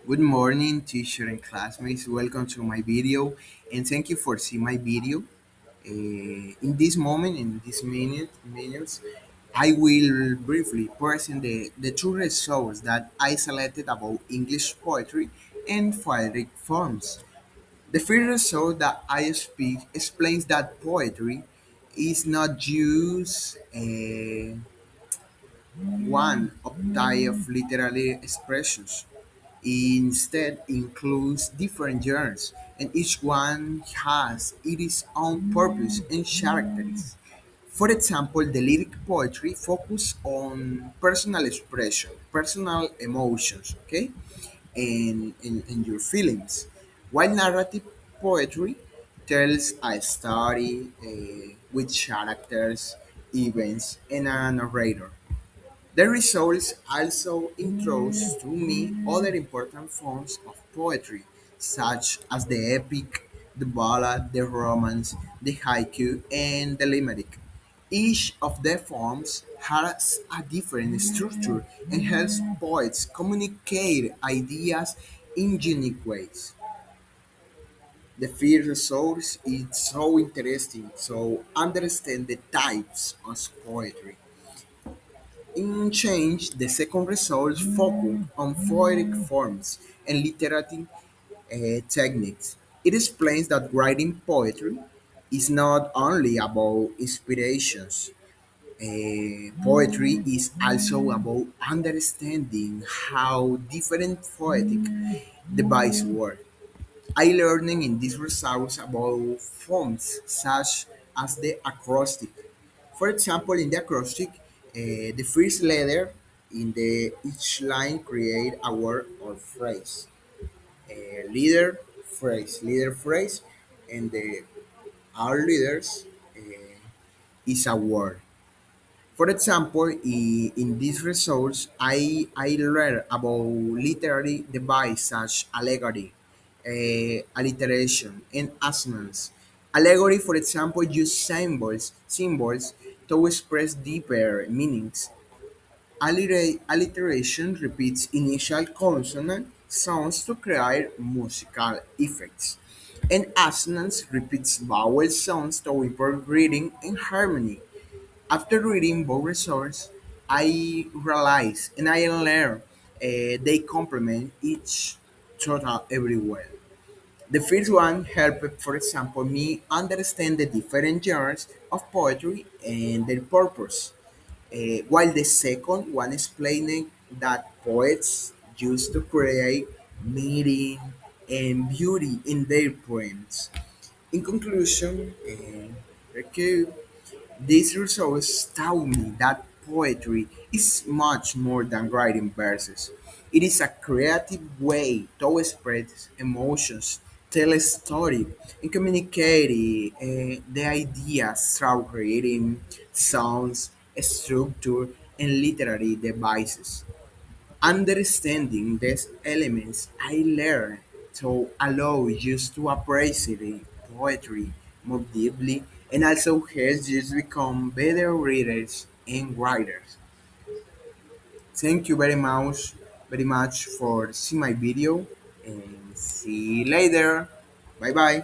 Good morning, teacher and classmates. Welcome to my video, and thank you for seeing my video. In this moment, in this minutes, I will briefly present the two results that I selected about English poetry and poetic forms. The first result that I speak explains that poetry is not just one of type of literary expressions. Instead includes different genres, and each one has its own purpose and characteristics. For example, the lyric poetry focus on personal expression, personal emotions, okay, and your feelings, while narrative poetry tells a story with characters, events, and a narrator. The results also introduce to me other important forms of poetry, such as the epic, the ballad, the romance, the haiku, and the limerick. Each of the forms has a different structure and helps poets communicate ideas in unique ways. The first resource is so interesting, so understand the types of poetry. In change, the second result focused on poetic forms and literary techniques. It explains that writing poetry is not only about inspirations. Poetry is also about understanding how different poetic devices work. I learned in these results about forms such as the acrostic. For example, in the acrostic, the first letter in the each line create a word or phrase. Leader phrase, and the all leaders is a word. For example, in these results, I learned about literary devices such allegory, alliteration, and assonance. Allegory, for example, use symbols to express deeper meanings. Alliteration repeats initial consonant sounds to create musical effects. And assonance repeats vowel sounds to improve reading and harmony. After reading both resources, I realized and I learned they complement each total everywhere. The first one helped, for example, me understand the different genres of poetry and their purpose, while the second one explained that poets used to create meaning and beauty in their poems. In conclusion, okay, these results taught me that poetry is much more than writing verses. It is a creative way to express emotions, tell a story, and communicate the ideas through creating sounds, structure, and literary devices. Understanding these elements, I learned to allow you to appreciate poetry more deeply and also helps you become better readers and writers. Thank you very much for seeing my video and see you later. Bye bye.